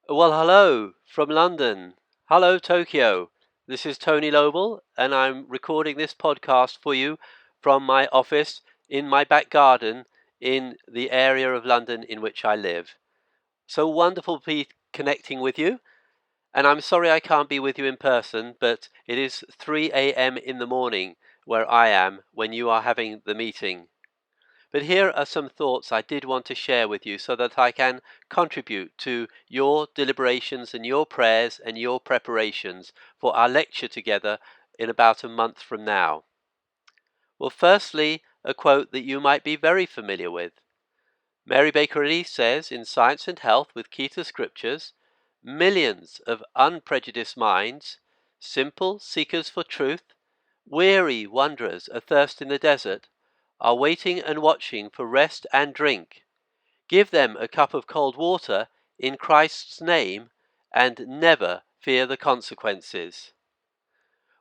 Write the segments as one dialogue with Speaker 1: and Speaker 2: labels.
Speaker 1: Well, hello from London. Hello, Tokyo. This is Tony Lobel, and I'm recording this podcast for you from my office in my back garden in the area of London in which I live. So wonderful to be connecting with you, and I'm sorry I can't be with you in person, but it is 3 a.m. in the morning where I am when you are having the meeting. But here are some thoughts I did want to share with you so that I can contribute to your deliberations and your prayers and your preparations for our lecture together in about a month from now. Well, firstly, a quote that you might be very familiar with. Mary Baker Eddy says in Science and Health with Key to Scriptures, millions of unprejudiced minds, simple seekers for truth, weary wanderers athirst in the desert, are waiting and watching for rest and drink. Give them a cup of cold water in Christ's name and never fear the consequences.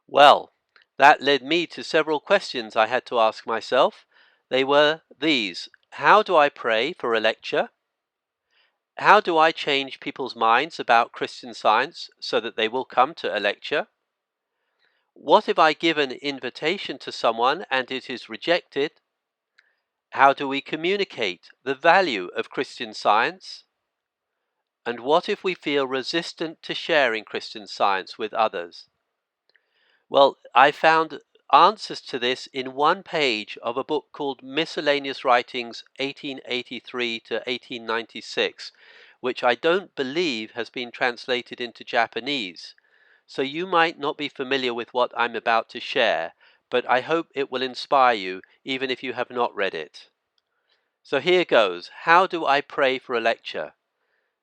Speaker 1: Well, that led me to several questions I had to ask myself. They were these: how do I pray for a lecture? How do I change people's minds about Christian Science so that they will come to a lecture? What if I give an invitation to someone and it is rejected? How do we communicate the value of Christian Science? And what if we feel resistant to sharing Christian Science with others? Well, I found answers to this in one page of a book called Miscellaneous Writings 1883 to 1896, which I don't believe has been translated into Japanese. So you might not be familiar with what I'm about to share, but I hope it will inspire you even if you have not read it. So here goes. How do I pray for a lecture?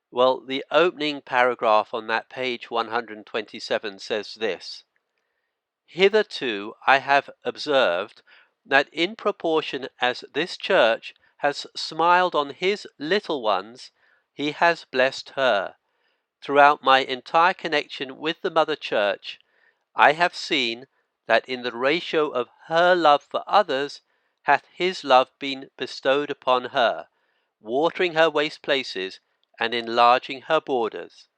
Speaker 1: Well, the opening paragraph on that page 127 says this: Hitherto I have observed that in proportion as this church has smiled on his little ones, he has blessed her. Throughout my entire connection with the Mother Church, I have seen that in the ratio of her love for others hath his love been bestowed upon her, watering her waste places and enlarging her borders.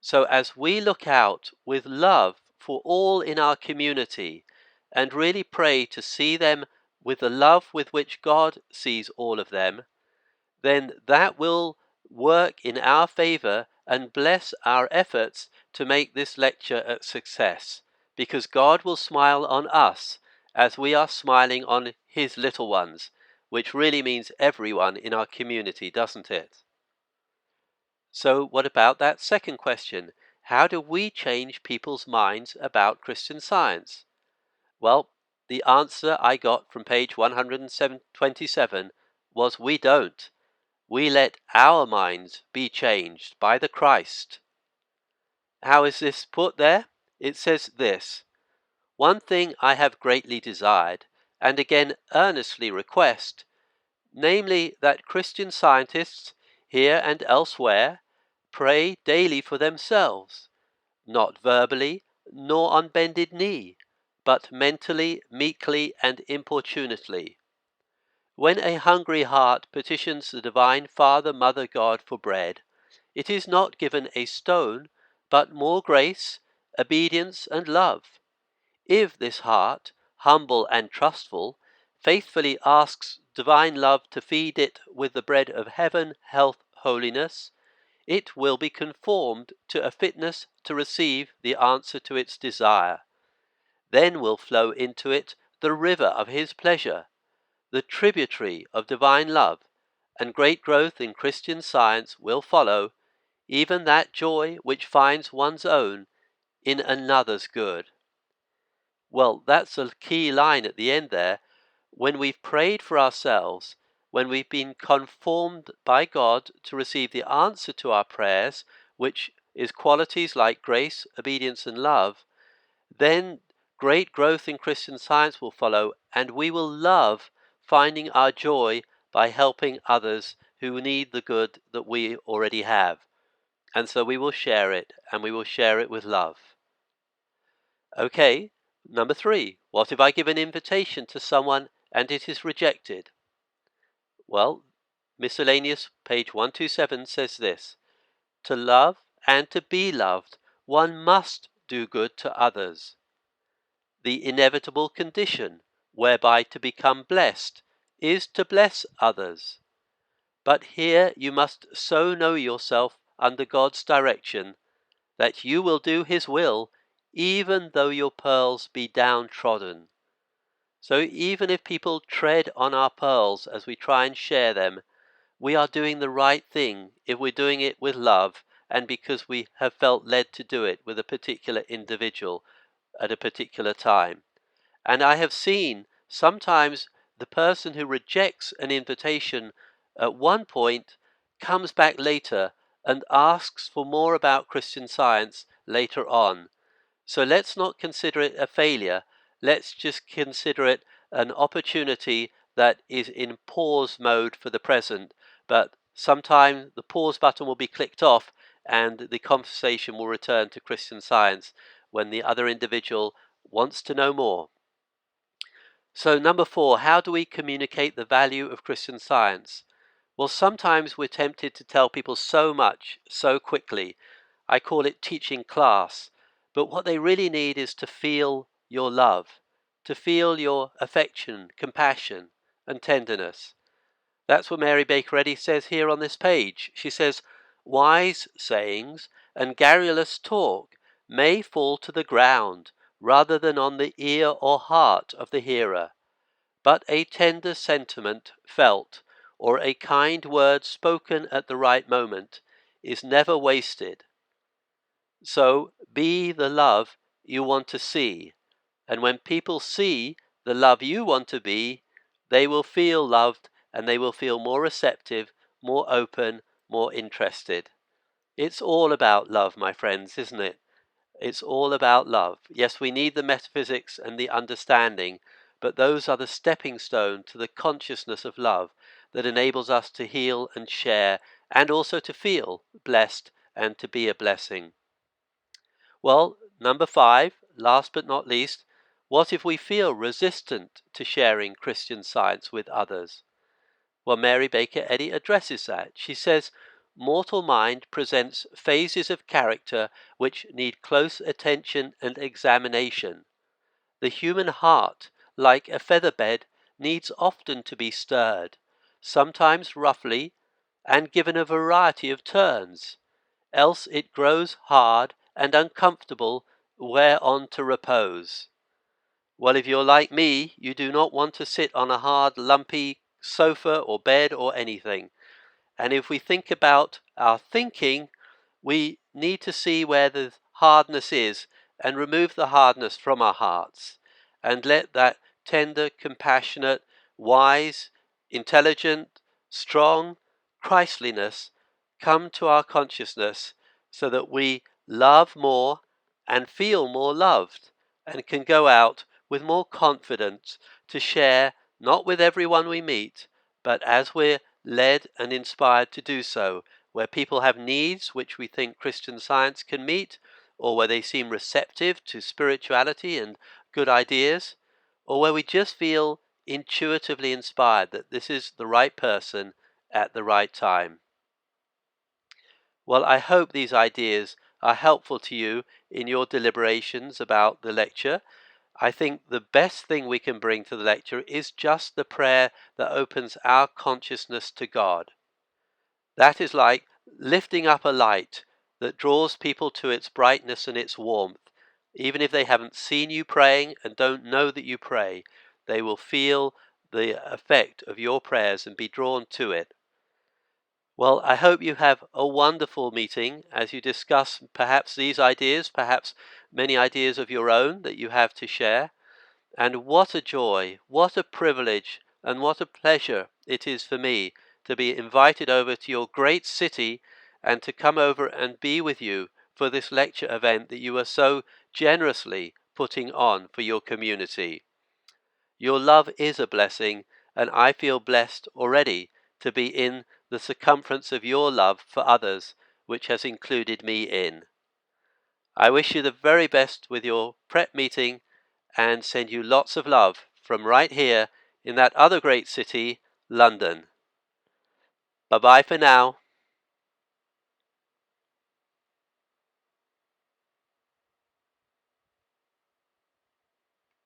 Speaker 1: So as we look out with love for all in our community and really pray to see them with the love with which God sees all of them, then that will work in our favor and bless our efforts to make this lecture a success, because God will smile on us as we are smiling on his little ones, which really means everyone in our community, doesn't it? So what about that second question? How do we change people's minds about Christian Science? Well, the answer I got from page 127 was we don't. We let our minds be changed by the Christ. How is this put there? It says this: one thing I have greatly desired, and again earnestly request, namely that Christian Scientists, here and elsewhere, pray daily for themselves, not verbally, nor on bended knee, but mentally, meekly, and importunately. When a hungry heart petitions the Divine Father, Mother God for bread, it is not given a stone, but more grace, obedience, and love. If this heart, humble and trustful, faithfully asks divine love to feed it with the bread of heaven, health, holiness, it will be conformed to a fitness to receive the answer to its desire. Then will flow into it the river of his pleasure, the tributary of divine love, and great growth in Christian Science will follow, even that joy which finds one's own in another's good. Well, that's a key line at the end there. When we've prayed for ourselves, when we've been conformed by God to receive the answer to our prayers, which is qualities like grace, obedience, and love, then great growth in Christian Science will follow, and we will love finding our joy by helping others who need the good that we already have. And so we will share it, and we will share it with love. Okay, number 3. What if I give an invitation to someone and it is rejected? Well, Miscellaneous, page 127 says this: to love and to be loved, one must do good to others. The inevitable condition whereby to become blessed is to bless others. But here you must so know yourself under God's direction that you will do His will even though your pearls be downtrodden. So even if people tread on our pearls as we try and share them, we are doing the right thing if we're doing it with love and because we have felt led to do it with a particular individual at a particular time. And I have seen sometimes the person who rejects an invitation at one point comes back later and asks for more about Christian Science later on. So let's not consider it a failure. Let's just consider it an opportunity that is in pause mode for the present, but sometime the pause button will be clicked off and the conversation will return to Christian Science when the other individual wants to know more. So number 4, how do we communicate the value of Christian Science? Well, sometimes we're tempted to tell people so much so quickly. I call it teaching class. But what they really need is to feel your love, to feel your affection, compassion, and tenderness. That's what Mary Baker Eddy says here on this page. She says, wise sayings and garrulous talk may fall to the ground rather than on the ear or heart of the hearer. But a tender sentiment felt, or a kind word spoken at the right moment, is never wasted. So be the love you want to see, and when people see the love you want to be, they will feel loved and they will feel more receptive, more open, more interested. It's all about love, my friends, isn't it? It's all about love. Yes, we need the metaphysics and the understanding, but those are the stepping stone to the consciousness of love that enables us to heal and share and also to feel blessed and to be a blessing. Well, number 5, last but not least, what if we feel resistant to sharing Christian Science with others? Well, Mary Baker Eddy addresses that. She says, mortal mind presents phases of character which need close attention and examination. The human heart, like a feather bed, needs often to be stirred, sometimes roughly, and given a variety of turns, else it grows hard and uncomfortable whereon to repose. Well, if you're like me, you do not want to sit on a hard, lumpy sofa or bed or anything. And if we think about our thinking, we need to see where the hardness is and remove the hardness from our hearts and let that tender, compassionate, wise, intelligent, strong Christliness come to our consciousness so that we love more and feel more loved and can go out with more confidence to share not with everyone we meet, but as we're led and inspired to do so, where people have needs which we think Christian Science can meet, or where they seem receptive to spirituality and good ideas, or where we just feel intuitively inspired that this is the right person at the right time. Well, I hope these ideas are helpful to you in your deliberations about the lecture. I think the best thing we can bring to the lecture is just the prayer that opens our consciousness to God. That is like lifting up a light that draws people to its brightness and its warmth. Even if they haven't seen you praying and don't know that you pray, they will feel the effect of your prayers and be drawn to it. Well, I hope you have a wonderful meeting as you discuss perhaps these ideas, perhaps many ideas of your own that you have to share. And what a joy, what a privilege, and what a pleasure it is for me to be invited over to your great city and to come over and be with you for this lecture event that you are so generously putting on for your community. Your love is a blessing, and I feel blessed already to be in the circumference of your love for others, which has included me in. I wish you the very best with your prep meeting and send you lots of love from right here in that other great city, London. Bye-bye for now.